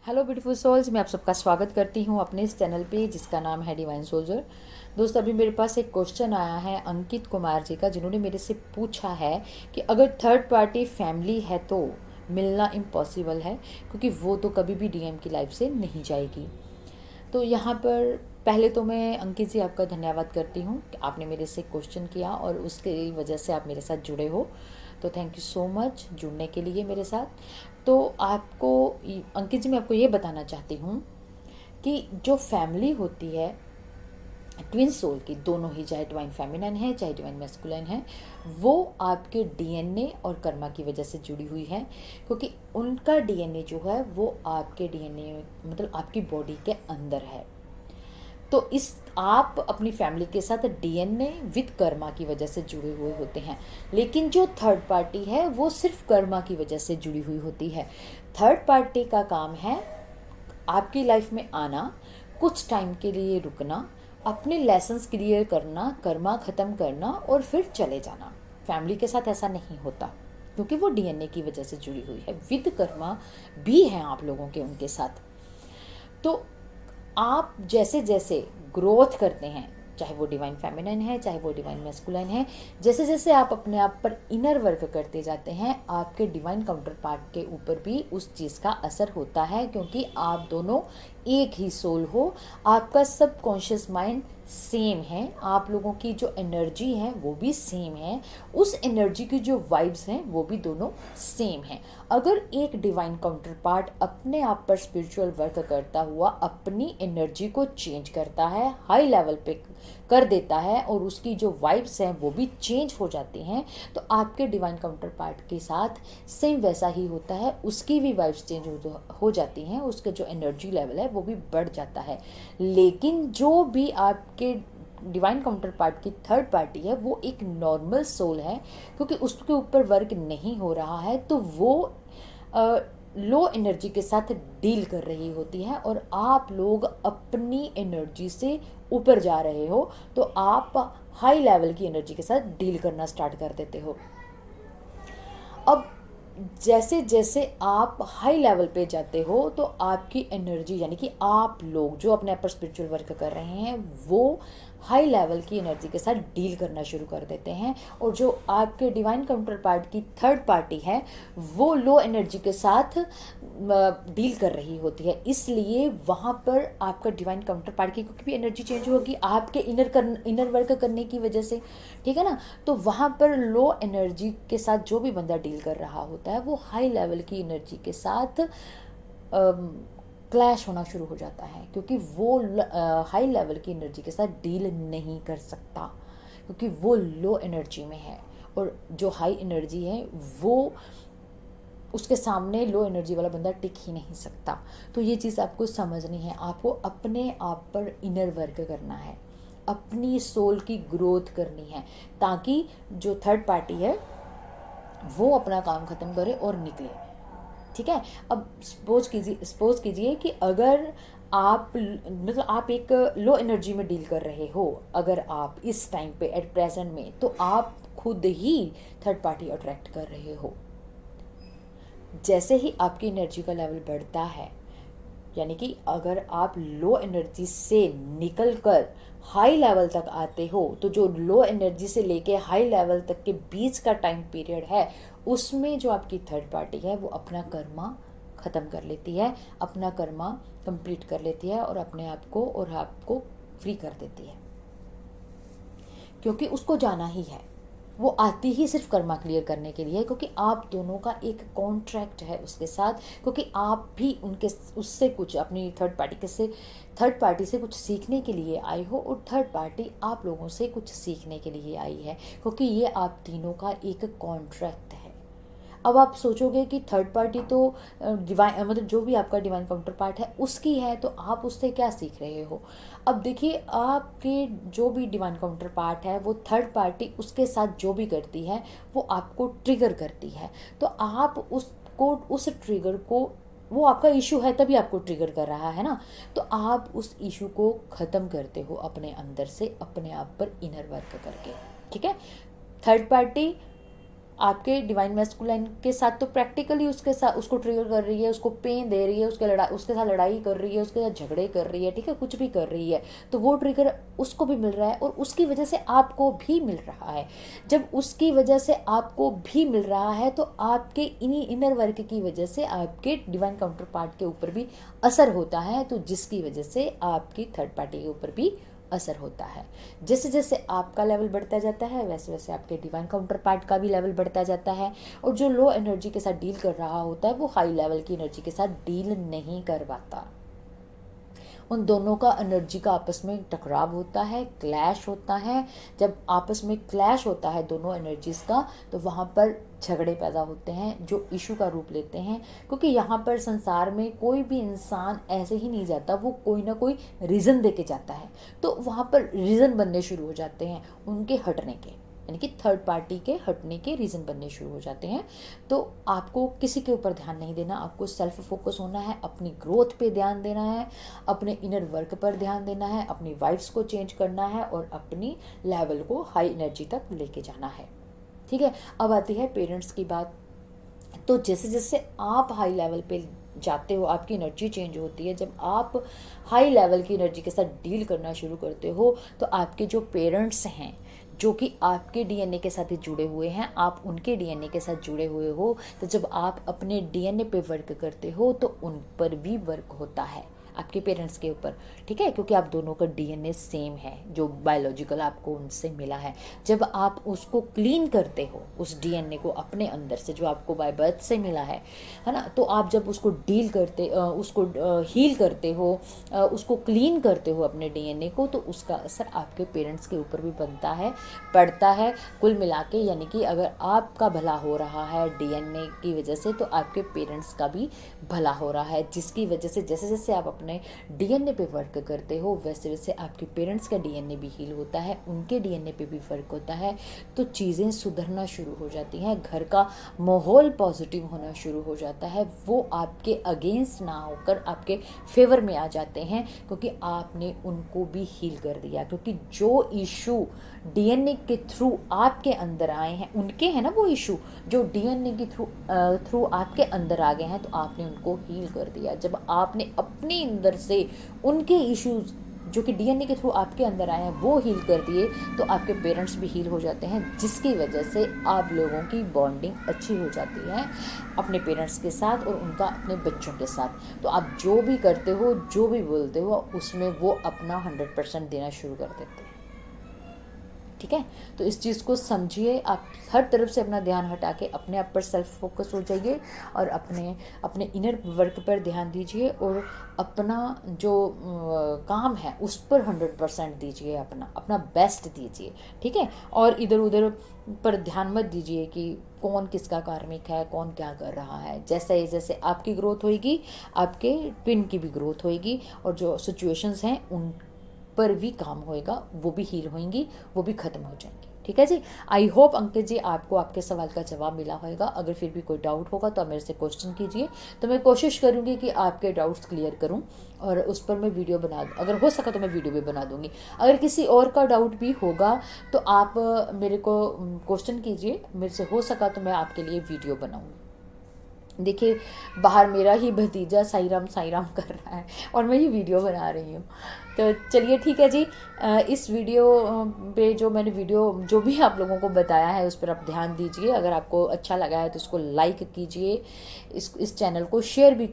Hello beautiful souls, मैं आप सबका स्वागत करती हूँ अपने इस चैनल पे जिसका नाम है डिवाइन सोल्जर। दोस्तों, अभी मेरे पास एक क्वेश्चन आया है अंकित कुमार जी का, जिन्होंने मेरे से पूछा है कि अगर थर्ड पार्टी फैमिली है तो मिलना इम्पॉसिबल है, क्योंकि वो तो कभी भी डीएम की लाइफ से नहीं जाएगी। तो यहाँ पर पहले तो मैं अंकित जी आपका धन्यवाद करती हूँ कि आपने मेरे से क्वेश्चन किया और उसके वजह से आप मेरे साथ जुड़े हो। तो थैंक यू सो मच जुड़ने के लिए मेरे साथ। तो आपको अंकित जी, मैं आपको ये बताना चाहती हूँ कि जो फैमिली होती है ट्विन सोल की, दोनों ही, चाहे डिवाइन फेमिनिन है चाहे डिवाइन मैस्कुलिन है, वो आपके डीएनए और कर्मा की वजह से जुड़ी हुई है। क्योंकि उनका डीएनए जो है वो आपके डीएनए मतलब आपकी बॉडी के अंदर है। तो इस आप अपनी फैमिली के साथ डीएनए विद कर्मा की वजह से जुड़े हुए होते हैं। लेकिन जो थर्ड पार्टी है वो सिर्फ कर्मा की वजह से जुड़ी हुई होती है। थर्ड पार्टी का काम है आपकी लाइफ में आना, कुछ टाइम के लिए रुकना, अपने लेसन्स क्लियर करना, कर्मा ख़त्म करना और फिर चले जाना। फैमिली के साथ ऐसा नहीं होता, क्योंकि वो डीएनए की वजह से जुड़ी हुई है। विद कर्मा भी हैं आप लोगों के उनके साथ। तो आप जैसे जैसे ग्रोथ करते हैं, चाहे वो डिवाइन फेमिनिन है चाहे वो डिवाइन मैस्कुलिन है, जैसे जैसे आप अपने आप पर इनर वर्क करते जाते हैं, आपके डिवाइन काउंटर पार्ट के ऊपर भी उस चीज़ का असर होता है। क्योंकि आप दोनों एक ही सोल हो, आपका सबकॉन्शियस माइंड सेम है, आप लोगों की जो एनर्जी है वो भी सेम है, उस एनर्जी की जो वाइब्स हैं वो भी दोनों सेम हैं। अगर एक डिवाइन काउंटर पार्ट अपने आप पर स्पिरिचुअल वर्क करता हुआ अपनी एनर्जी को चेंज करता है, हाई लेवल पे कर देता है, और उसकी जो वाइब्स हैं वो भी चेंज हो जाती हैं, तो आपके डिवाइन काउंटर पार्ट के साथ सेम वैसा ही होता है। उसकी भी वाइब्स चेंज हो जाती हैं, उसका जो एनर्जी लेवल है वो भी बढ़ जाता है। लेकिन जो भी आपके डिवाइन काउंटर पार्ट की थर्ड पार्टी है वो एक नॉर्मल सोल है, क्योंकि उसके ऊपर वर्क नहीं हो रहा है, तो वो लो एनर्जी के साथ डील कर रही होती है, और आप लोग अपनी एनर्जी से ऊपर जा रहे हो, तो आप हाई लेवल की एनर्जी के साथ डील करना स्टार्ट कर देते हो। अब जैसे जैसे आप हाई लेवल पे जाते हो, तो आपकी एनर्जी, यानी कि आप लोग जो अपने आप पर स्पिरिचुअल वर्क कर रहे हैं, वो हाई लेवल की एनर्जी के साथ डील करना शुरू कर देते हैं, और जो आपके डिवाइन काउंटर पार्ट की थर्ड पार्टी है वो लो एनर्जी के साथ डील कर रही होती है। इसलिए वहाँ पर आपका डिवाइन काउंटर पार्ट की क्योंकि भी एनर्जी चेंज होगी आपके इनर वर्क करने की वजह से, ठीक है ना। तो वहाँ पर लो एनर्जी के साथ जो भी बंदा डील कर रहा होता है वो हाई लेवल की एनर्जी के साथ क्लैश होना शुरू हो जाता है, क्योंकि वो हाई लेवल की एनर्जी के साथ डील नहीं कर सकता, क्योंकि वो लो एनर्जी में है, और जो हाई एनर्जी है वो उसके सामने लो एनर्जी वाला बंदा टिक ही नहीं सकता। तो ये चीज़ आपको समझनी है, आपको अपने आप पर इनर वर्क करना है, अपनी सोल की ग्रोथ करनी है, ताकि जो थर्ड पार्टी है वो अपना काम ख़त्म करे और निकले, ठीक है। अब सपोज कीजिए कि अगर आप मतलब आप एक लो एनर्जी में डील कर रहे हो, अगर आप इस टाइम पे एट प्रेजेंट में, तो आप खुद ही थर्ड पार्टी अट्रैक्ट कर रहे हो। जैसे ही आपकी एनर्जी का लेवल बढ़ता है, यानी कि अगर आप लो एनर्जी से निकल कर हाई लेवल तक आते हो, तो जो लो एनर्जी से लेके हाई लेवल तक के बीच का टाइम पीरियड है, उसमें जो आपकी थर्ड पार्टी है वो अपना कर्मा ख़त्म कर लेती है, अपना कर्मा कंप्लीट कर लेती है, और अपने आप को और आपको फ्री कर देती है, क्योंकि उसको जाना ही है। वो आती ही सिर्फ कर्मा क्लियर करने के लिए, क्योंकि आप दोनों का एक कॉन्ट्रैक्ट है उसके साथ, क्योंकि आप भी उनके उससे कुछ अपनी थर्ड पार्टी से कुछ सीखने के लिए आए हो, और थर्ड पार्टी आप लोगों से कुछ सीखने के लिए आई है, क्योंकि ये आप तीनों का एक कॉन्ट्रैक्ट है। अब आप सोचोगे कि थर्ड पार्टी तो डिवाइन मतलब जो भी आपका डिवाइन काउंटर पार्ट है उसकी है, तो आप उससे क्या सीख रहे हो। अब देखिए, आपके जो भी डिवाइन काउंटर पार्ट है वो थर्ड पार्टी उसके साथ जो भी करती है वो आपको ट्रिगर करती है, तो आप उसको उस ट्रिगर को, वो आपका इशू है तभी आपको ट्रिगर कर रहा है ना, तो आप उस इशू को ख़त्म करते हो अपने अंदर से, अपने आप पर इनर वर्क करके, ठीक है। थर्ड पार्टी आपके डिवाइन मैस्कुलाइन के साथ तो प्रैक्टिकली उसके साथ उसको ट्रिगर कर रही है, उसको पेन दे रही है, उसके साथ लड़ाई कर रही है, उसके साथ झगड़े कर रही है, ठीक है, कुछ भी कर रही है, तो वो ट्रिगर उसको भी मिल रहा है और उसकी वजह से आपको भी मिल रहा है। जब उसकी वजह से आपको भी मिल रहा है तो आपके इन्हीं इनर वर्क की वजह से आपके डिवाइन काउंटर पार्ट के ऊपर भी असर होता है, तो जिसकी वजह से आपकी थर्ड पार्टी के ऊपर भी असर होता है। जैसे जैसे आपका लेवल बढ़ता जाता है वैसे वैसे आपके डिवाइन काउंटर पार्ट का भी लेवल बढ़ता जाता है, और जो लो एनर्जी के साथ डील कर रहा होता है वो हाई लेवल की एनर्जी के साथ डील नहीं कर पाता। उन दोनों का एनर्जी का आपस में टकराव होता है, क्लैश होता है। जब आपस में क्लैश होता है दोनों एनर्जीज का, तो वहाँ पर झगड़े पैदा होते हैं जो इशू का रूप लेते हैं, क्योंकि यहाँ पर संसार में कोई भी इंसान ऐसे ही नहीं जाता, वो कोई ना कोई रीज़न दे के जाता है। तो वहाँ पर रीज़न बनने शुरू हो जाते हैं उनके हटने के, यानी कि थर्ड पार्टी के हटने के रीज़न बनने शुरू हो जाते हैं। तो आपको किसी के ऊपर ध्यान नहीं देना, आपको सेल्फ फोकस होना है, अपनी ग्रोथ पे ध्यान देना है, अपने इनर वर्क पर ध्यान देना है, अपनी वाइब्स को चेंज करना है और अपनी लेवल को हाई एनर्जी तक लेके जाना है। ठीक है, अब आती है पेरेंट्स की बात। तो जैसे जैसे आप हाई लेवल पे जाते हो आपकी एनर्जी चेंज होती है। जब आप हाई लेवल की एनर्जी के साथ डील करना शुरू करते हो तो आपके जो पेरेंट्स हैं, जो कि आपके डीएनए के साथ ही जुड़े हुए हैं, आप उनके डीएनए के साथ जुड़े हुए हो, तो जब आप अपने डीएनए पे वर्क करते हो तो उन पर भी वर्क होता है, आपके पेरेंट्स के ऊपर। ठीक है, क्योंकि आप दोनों का डीएनए सेम है, जो बायोलॉजिकल आपको उनसे मिला है। जब आप उसको क्लीन करते हो, उस डीएनए को अपने अंदर से जो आपको बाय बर्थ से मिला है ना, तो आप जब उसको डील करते उसको हील करते हो, उसको क्लीन करते हो अपने डीएनए को, तो उसका असर आपके पेरेंट्स के ऊपर भी बनता है, पड़ता है। कुल मिला के यानी कि अगर आपका भला हो रहा है डीएनए की वजह से, तो आपके पेरेंट्स का भी भला हो रहा है, जिसकी वजह से जैसे जैसे आप अपने डीएनए पे वर्क करते हो वैसे वैसे आपके पेरेंट्स का डीएनए भी हील होता है, उनके डीएनए पे भी वर्क होता है, तो चीज़ें सुधरना शुरू हो जाती हैं, घर का माहौल पॉजिटिव होना शुरू हो जाता है, वो आपके अगेंस्ट ना होकर आपके फेवर में आ जाते हैं, क्योंकि आपने उनको भी हील कर दिया। क्योंकि जो इशू डीएनए के थ्रू आपके अंदर आए हैं, उनके हैं ना वो इशू जो डीएनए के थ्रू आपके अंदर आ गए हैं, तो आपने उनको हील कर दिया। जब आपने अपने अंदर से उनके इश्यूज जो कि डीएनए के थ्रू आपके अंदर आए हैं वो हील कर दिए, तो आपके पेरेंट्स भी हील हो जाते हैं, जिसकी वजह से आप लोगों की बॉन्डिंग अच्छी हो जाती है अपने पेरेंट्स के साथ और उनका अपने बच्चों के साथ। तो आप जो भी करते हो, जो भी बोलते हो, उसमें वो अपना 100% देना शुरू कर देते हैं। ठीक है, तो इस चीज़ को समझिए, आप हर तरफ से अपना ध्यान हटा के अपने आप पर सेल्फ फोकस हो जाइए और अपने इनर वर्क पर ध्यान दीजिए और अपना जो काम है उस पर 100% दीजिए, अपना बेस्ट दीजिए। ठीक है, और इधर उधर पर ध्यान मत दीजिए कि कौन किसका कार्मिक है, कौन क्या कर रहा है। जैसे जैसे आपकी ग्रोथ होएगी, आपके ट्विन की भी ग्रोथ होएगी, और जो सिचुएशंस हैं उन पर भी काम होएगा, वो भी हील होंगी, वो भी खत्म हो जाएंगी। ठीक है जी, आई होप अंकित जी आपको आपके सवाल का जवाब मिला होगा। अगर फिर भी कोई डाउट होगा तो आप मेरे से क्वेश्चन कीजिए, तो मैं कोशिश करूंगी कि आपके डाउट्स क्लियर करूं और उस पर मैं वीडियो बना, अगर हो सका तो मैं वीडियो भी बना दूंगी। अगर किसी और का डाउट भी होगा तो आप मेरे को क्वेश्चन कीजिए, मेरे से हो सका तो मैं आपके लिए वीडियो बनाऊंगी। देखिए, बाहर मेरा ही भतीजा साई राम कर रहा है और मैं ये वीडियो बना रही हूँ। तो चलिए ठीक है जी, इस वीडियो पे जो मैंने जो भी आप लोगों को बताया है उस पर आप ध्यान दीजिए। अगर आपको अच्छा लगा है तो इसको लाइक कीजिए, इस चैनल को शेयर भी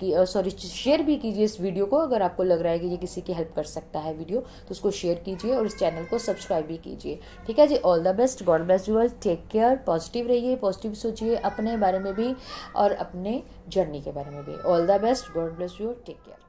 कीजिए इस वीडियो को। अगर आपको लग रहा है कि ये किसी की हेल्प कर सकता है वीडियो, तो उसको शेयर कीजिए और इस चैनल को सब्सक्राइब भी कीजिए। ठीक है जी, all the best, God bless you all, take care, positive रहिए, पॉजिटिव सोचिए अपने बारे में भी और अपने जर्नी के बारे में भी। All the best, God bless you, take care.